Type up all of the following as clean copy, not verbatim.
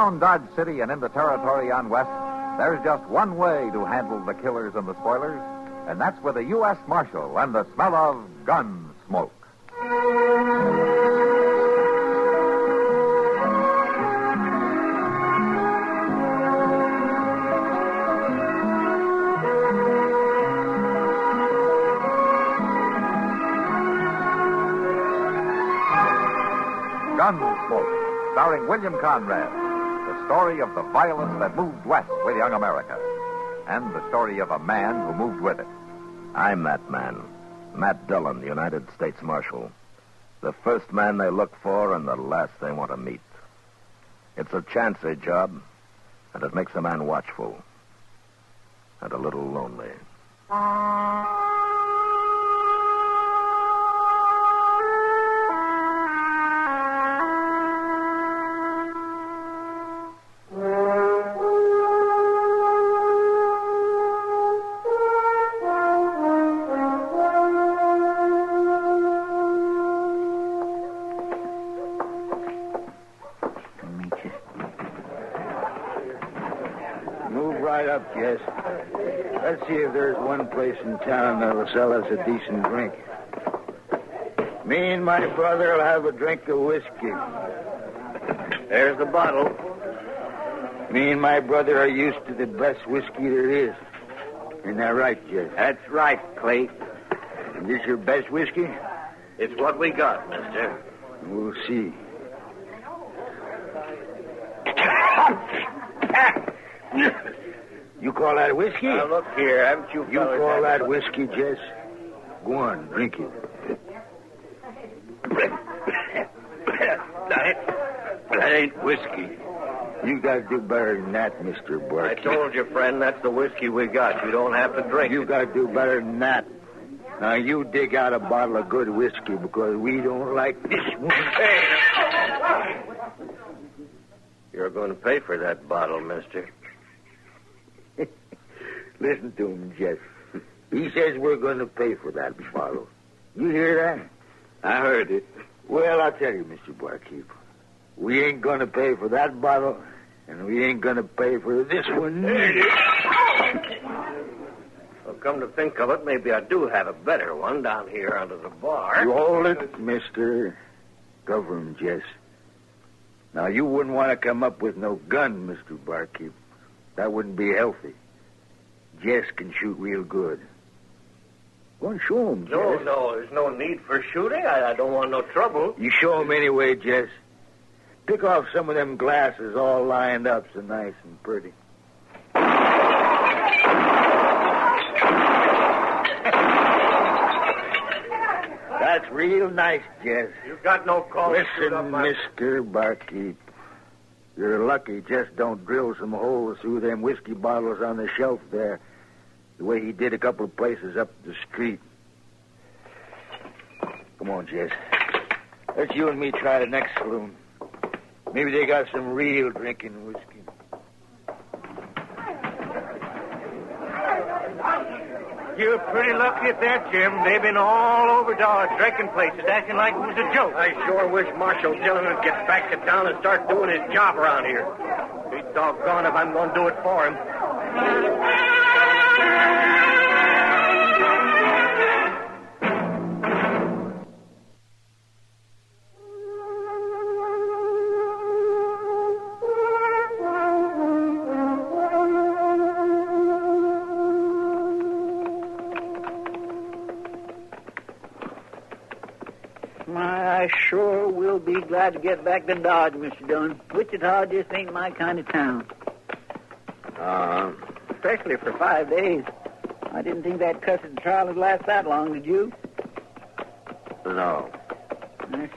Around Dodge City and in the territory on West, there's just one way to handle the killers and the spoilers, and that's with a U.S. Marshal and the smell of Gunsmoke. Gunsmoke, starring William Conrad. The story of the violence that moved west with young America. And the story of a man who moved with it. I'm that man. Matt Dillon, the United States Marshal. The first man they look for and the last they want to meet. It's a chancy job, and it makes a man watchful. And a little lonely. Move right up, Jess. Let's see if there's one place in town that'll sell us a decent drink. Me and my brother will have a drink of whiskey. There's the bottle. Me and my brother are used to the best whiskey there is. Isn't that right, Jess? That's right, Clay. Is this your best whiskey? It's what we got, mister. We'll see. You call that whiskey? Now, look here, haven't you You fellas call had that much- whiskey, Jess? Go on, drink it. That ain't whiskey. You got to do better than that, Mr. I Barker. told you, friend, that's the whiskey we got. You don't have to drink You it. got to do better than that. Now, you dig out a bottle of good whiskey because we don't like this one. You're going to pay for that bottle, mister. Listen to him, Jeff. He says we're going to pay for that bottle. You hear that? I heard it. Well, I'll tell you, Mr. Barkeep. We ain't going to pay for that bottle, and we ain't going to pay for this one. Well, come to think of it, maybe I do have a better one down here under the bar. You hold it, mister. Cover him, Jess. Now, you wouldn't want to come up with no gun, Mr. Barkeep. That wouldn't be healthy. Jess can shoot real good. Go and show him, Jess. No, there's no need for shooting. I don't want no trouble. You show him anyway, Jess. Pick off some of them glasses all lined up so nice and pretty. That's real nice, Jess. You got no call to shoot up Listen, my... Mr. Barkeep. You're lucky Jess don't drill some holes through them whiskey bottles on the shelf there, the way he did a couple of places up the street. Come on, Jess. Let's you and me try the next saloon. Maybe they got some real drinking whiskey. You're pretty lucky at that, Jim. They've been all over Dodge, drinking places, acting like it was a joke. I sure wish Marshal Dillon would get back to town and start doing his job around here. Be doggone if I'm going to do it for him. I sure will be glad to get back to Dodge, Mr. Dillon. Wichita just ain't my kind of town. Especially for 5 days. I didn't think that cussed trial would last that long, did you? No.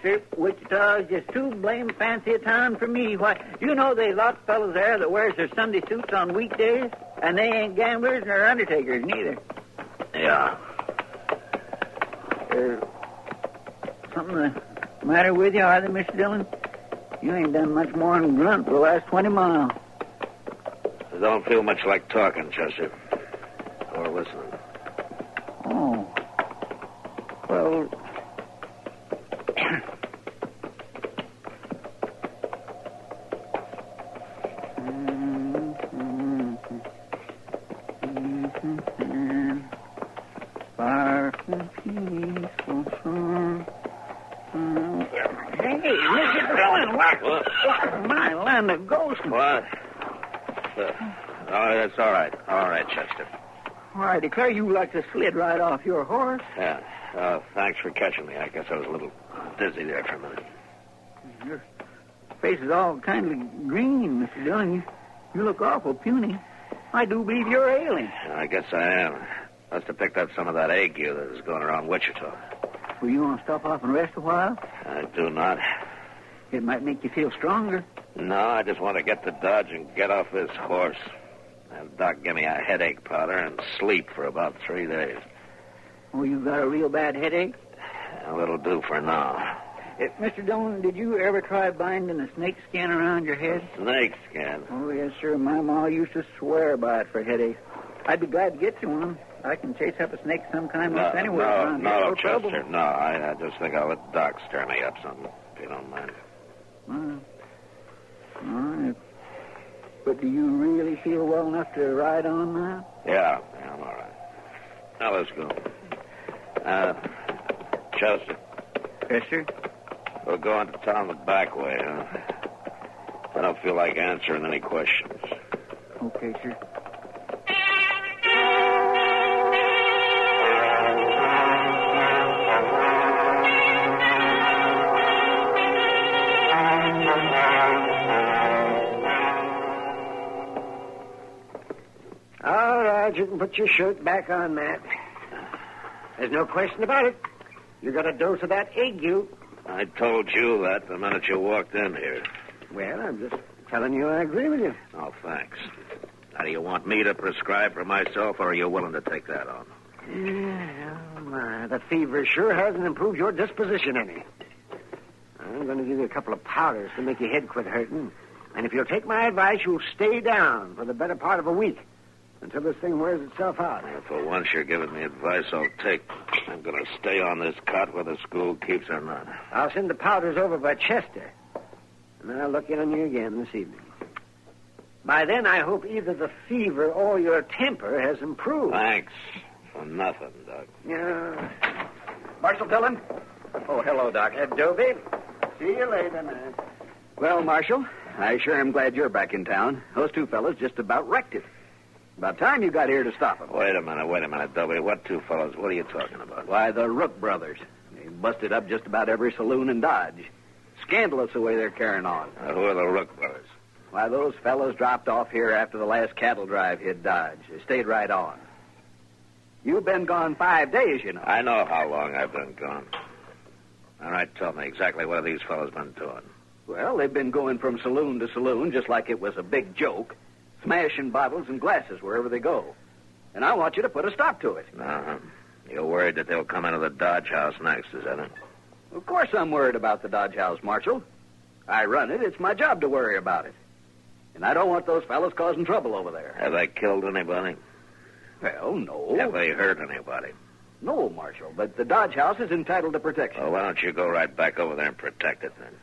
Sir, Wichita is just too blame fancy a town for me. Why, you know there's lots of fellows there that wears their Sunday suits on weekdays, and they ain't gamblers nor undertakers neither. Yeah. Something the matter with you, are they, Mr. Dillon? You ain't done much more than grunt for the last 20 miles. I don't feel much like talking, Chester. Or listening. Oh. Well... Far from peaceful shore. Hey, Mr. Dillon, what? My land of ghosts. What? Oh, that's all right. All right, Chester. Why, I declare you like to slid right off your horse. Yeah. Thanks for catching me. I guess I was a little dizzy there for a minute. Your face is all kindly green, Mr. Dillon. You look awful puny. I do believe you're ailing. I guess I am. Must have picked up some of that ague that is going around Wichita. Well, you want to stop off and rest a while? I do not. It might make you feel stronger. No, I just want to get to Dodge and get off this horse. Have Doc give me a headache powder and sleep for about 3 days. Oh, you got a real bad headache? Well, it'll do for now. Mr. Dillon, did you ever try binding a snake skin around your head? Snake skin? Oh, yes, sir. My ma used to swear by it for headaches. I'd be glad to get you one. I can chase up a snake some kind most anywhere around here. No Chester. trouble. No, I just think I'll let Doc stir me up something, if you don't mind. All right. But do you really feel well enough to ride on now? Yeah, I'm all right. Now, let's go. Chester. Yes, sir? We'll go into town the back way, huh? I don't feel like answering any questions. Okay, sir. All right, you can put your shirt back on, Matt. There's no question about it. You got a dose of that ague. I told you that the minute you walked in here. Well, I'm just telling you I agree with you. Oh, thanks. Now, do you want me to prescribe for myself, or are you willing to take that on? Yeah, my, the fever sure hasn't improved your disposition any. I'm going to give you a couple of powders to make your head quit hurting. And if you'll take my advice, you'll stay down for the better part of a week until this thing wears itself out. Well, for once you're giving me advice, I'll take. I'm going to stay on this cot whether school keeps or not. I'll send the powders over by Chester. And I'll look in on you again this evening. By then, I hope either the fever or your temper has improved. Thanks for nothing, Doc. Yeah. Marshal Dillon? Oh, hello, Doc. Adobe. See you later, man. Well, Marshal, I sure am glad you're back in town. Those two fellas just about wrecked it. About time you got here to stop them. Wait a minute, Dobie. What two fellows? What are you talking about? Why, the Rook brothers. They busted up just about every saloon in Dodge. Scandalous the way they're carrying on. Who are the Rook brothers? Why, those fellas dropped off here after the last cattle drive hit Dodge. They stayed right on. You've been gone 5 days, you know. I know how long I've been gone. All right, tell me exactly what have these fellas been doing. Well, they've been going from saloon to saloon just like it was a big joke, smashing bottles and glasses wherever they go. And I want you to put a stop to it. Uh-huh. You're worried that they'll come into the Dodge house next, is that it? Of course I'm worried about the Dodge house, Marshal. I run it. It's my job to worry about it. And I don't want those fellas causing trouble over there. Have they killed anybody? Well, no. Have they hurt anybody? No, Marshal, but the Dodge house is entitled to protection. Well, why don't you go right back over there and protect it, then?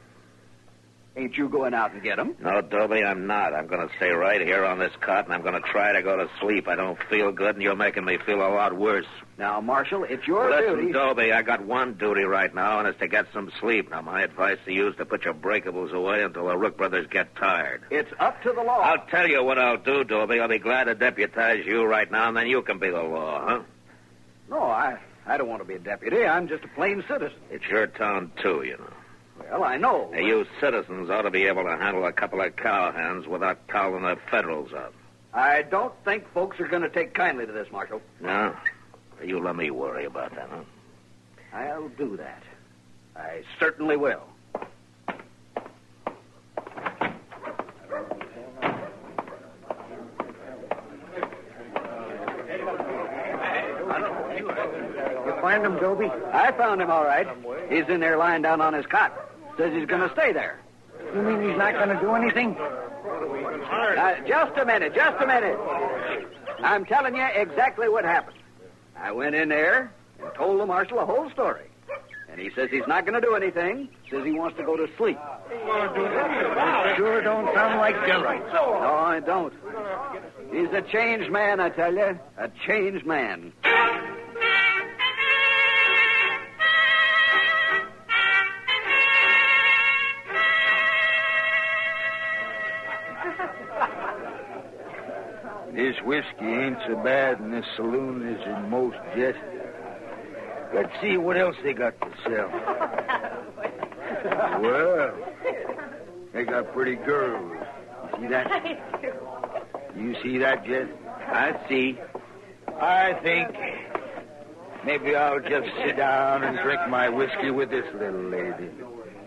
Ain't you going out and get them? No, Dobie, I'm not. I'm going to stay right here on this cot, and I'm going to try to go to sleep. I don't feel good, and you're making me feel a lot worse. Now, Marshal, it's your Listen, duty... Dobie, I got one duty right now, and it's to get some sleep. Now, my advice to you is to put your breakables away until the Rook brothers get tired. It's up to the law. I'll tell you what I'll do, Dobie. I'll be glad to deputize you right now, and then you can be the law, huh? No, I don't want to be a deputy. I'm just a plain citizen. It's your town, too, you know. Well, I know. Now, you citizens ought to be able to handle a couple of cowhands without calling the federals up. I don't think folks are going to take kindly to this, Marshal. No? You let me worry about that, huh? I'll do that. I certainly will. You find him, Dobie? I found him, all right. He's in there lying down on his cot. Says he's going to stay there. You mean he's not going to do anything? Just a minute. I'm telling you exactly what happened. I went in there and told the marshal the whole story. And he says he's not going to do anything. Says he wants to go to sleep. Sure don't sound like Dillon. No, I don't. He's a changed man, I tell you. A changed man. This whiskey ain't so bad, and this saloon is in most jest. Let's see what else they got to sell. Well, they got pretty girls. You see that? You see that, Jess? I see. I think maybe I'll just sit down and drink my whiskey with this little lady.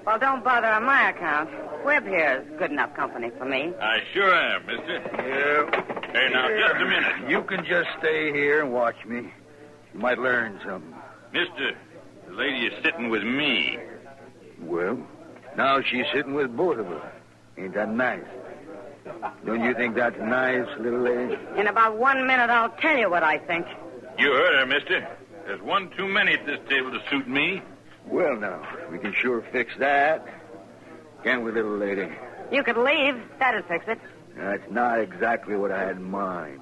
Well, don't bother on my account. Webb here is good enough company for me. I sure am, mister. Yeah. Hey, now, just a minute. You can just stay here and watch me. You might learn something. Mister, the lady is sitting with me. Well, now she's sitting with both of us. Ain't that nice? Don't you think that's nice, little lady? In about 1 minute, I'll tell you what I think. You heard her, mister. There's one too many at this table to suit me. Well, now, we can sure fix that. Can we, little lady? You could leave. That'd fix it. That's not exactly what I had in mind.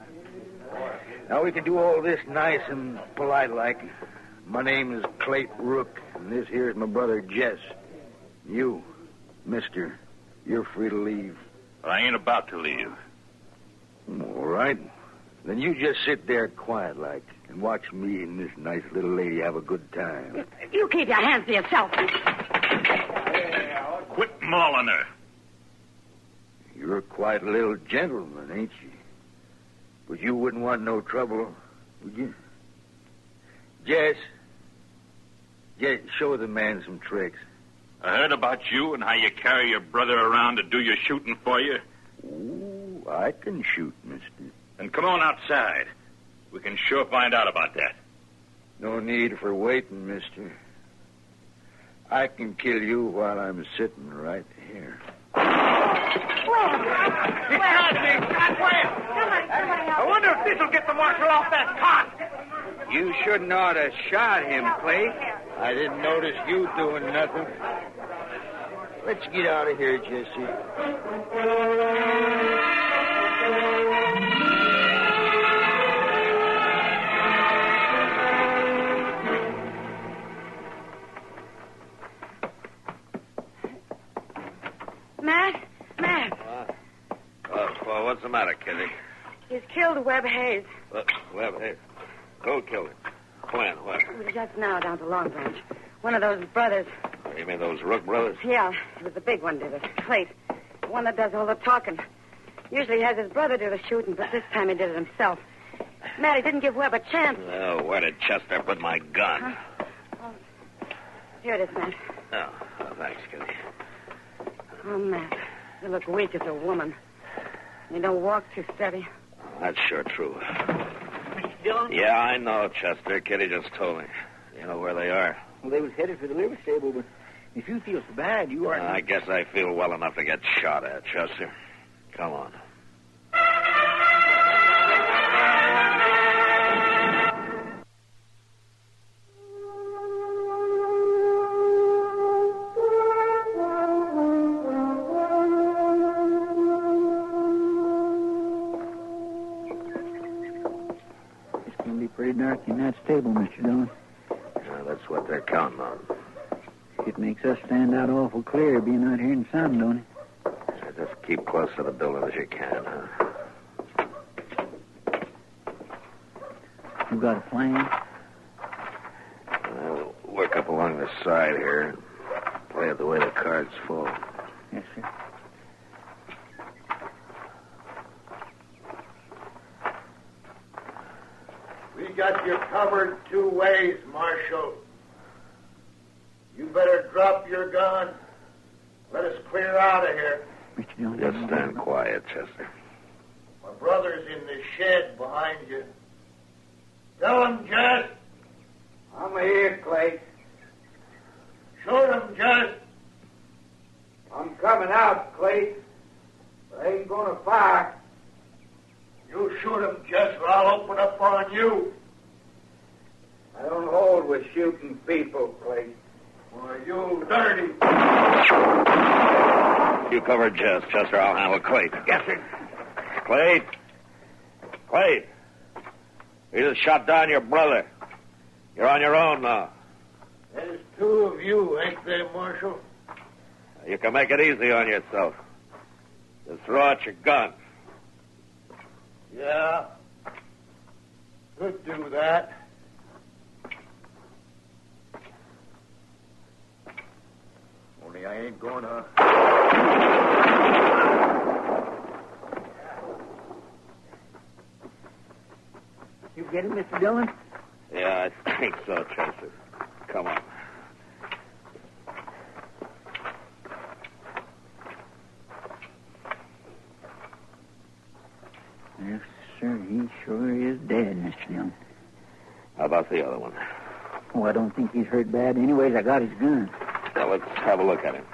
Now, we can do all this nice and polite-like. My name is Clayt Rook, and this here's my brother Jess. You, mister, you're free to leave. I ain't about to leave. All right. Then you just sit there quiet-like and watch me and this nice little lady have a good time. You keep your hands to yourself. Quit mauling her. You're quite a little gentleman, ain't you? But you wouldn't want no trouble, would you? Jess, show the man some tricks. I heard about you and how you carry your brother around to do your shooting for you. Ooh, I can shoot, mister. Then come on outside. We can sure find out about that. No need for waiting, mister. I can kill you while I'm sitting right here. I wonder if this'll get the marshal off that cot. You shouldn't ought to shot him, Clay. I didn't notice you doing nothing. Let's get out of here, Jesse. Matt. Well, what's the matter, Kitty? He's killed Webb Hayes. Webb, hey. Who killed him? When? What? It was just now down to Long Branch. One of those brothers. You mean those Rook brothers? Yeah, it was the big one did it. Clayt. The one that does all the talking. Usually he has his brother do the shooting, but this time he did it himself. Matt, he didn't give Webb a chance. Oh, where did Chester put my gun? Huh? Oh, here it is, Matt. Oh, thanks, Kitty. Oh, Matt, you look weak as a woman. You don't walk too steady. That's sure true. Mr. Dillon? Yeah, I know, Chester. Kitty just told me. You know where they are? Well, they was headed for the liver stable, but if you feel so bad, you are... I guess I feel well enough to get shot at, Chester. Come on. Pretty dark in that stable, Mr. Dillon. Yeah, that's what they're counting on. It makes us stand out awful clear being out here in the sun, don't it? So just keep close to the building as you can, huh? You got a plan? We'll work up along the side here and play it the way the cards fall. Yes, sir. We got you covered two ways, Marshal. You better drop your gun. Let us clear out of here. Mr. Dillon. Just stand quiet, Chester. My brother's in the shed behind you. Tell him, Jess. I'm here, Clay. Shoot him, Jess. I'm coming out, Clay. But I ain't gonna fire. You shoot him, Jess, or I'll open up on you. I don't hold with shooting people, Clay. Why, you dirty. You cover Jess, Chester. I'll handle Clayt. Yes, sir. Clayt, Clay, you just shot down your brother. You're on your own now. There's two of you, ain't there, Marshal? You can make it easy on yourself. Just throw out your gun. Yeah. Could do that. Only I ain't gonna. You get it, Mr. Dillon? Yeah, I think so, Chester. Come on. Yes, sir. He sure is dead, Mr. Dillon. How about the other one? Oh, I don't think he's hurt bad. Anyways, I got his gun. Now, let's have a look at him.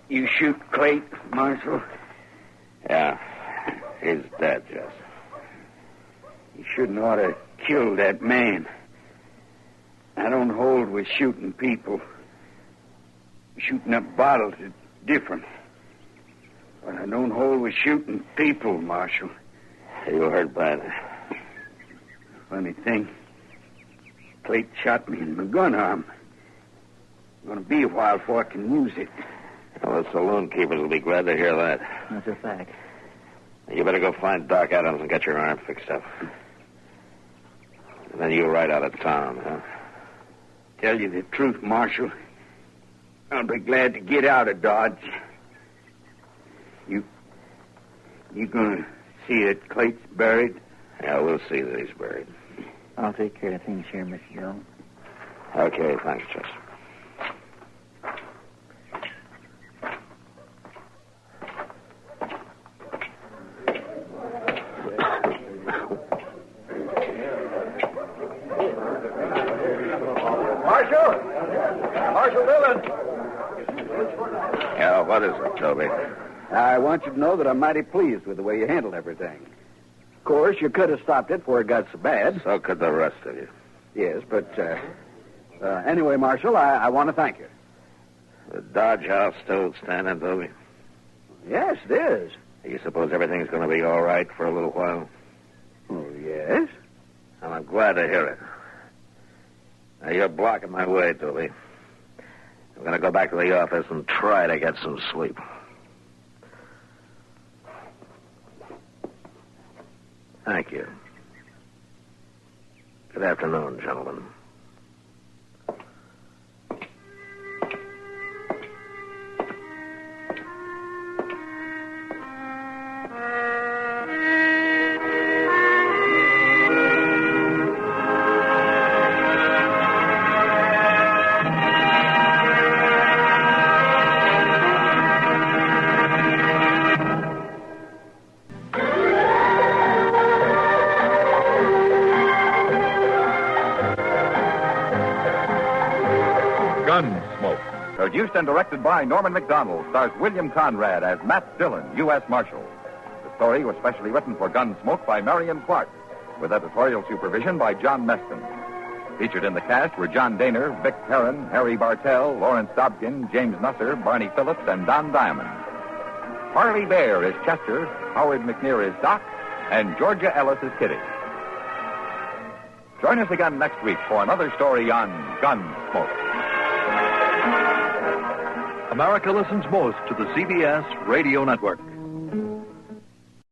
You shoot Clayt, Marshal? Yeah, he's dead, Jess. You shouldn't ought to kill that man. I don't hold with shooting people. Shooting up bottles is different. But I don't hold with shooting people, Marshal. You hurt bad. Funny thing, Clayt shot me in my gun arm. It's going to be a while before I can use it. Well, the saloon keepers will be glad to hear that. That's a fact. You better go find Doc Adams and get your arm fixed up. And then you ride out of town, huh? Tell you the truth, Marshal. I'll be glad to get out of Dodge. You gonna see that Clayt's buried? Yeah, we'll see that he's buried. I'll take care of things here, Mr. Dillon. Okay, thanks, Chester. Marshal Dillon. Yeah, what is it, Toby? I want you to know that I'm mighty pleased with the way you handled everything. Of course, you could have stopped it before it got so bad. So could the rest of you. Yes, but anyway, Marshal, I want to thank you. The Dodge House still standing, Toby? Yes, it is. You suppose everything's going to be all right for a little while? Oh, yes. Well, I'm glad to hear it. Now, you're blocking my way, Toby. I'm going to go back to the office and try to get some sleep. Thank you. Good afternoon, gentlemen. Gunsmoke, produced and directed by Norman Macdonnell, stars William Conrad as Matt Dillon, U.S. Marshal. The story was specially written for Gunsmoke by Marion Clark, with editorial supervision by John Meston. Featured in the cast were John Daner, Vic Perrin, Harry Bartell, Lawrence Dobkin, James Nusser, Barney Phillips, and Don Diamond. Harley Bear is Chester, Howard McNear is Doc, and Georgia Ellis is Kitty. Join us again next week for another story on Gunsmoke. America listens most to the CBS Radio Network.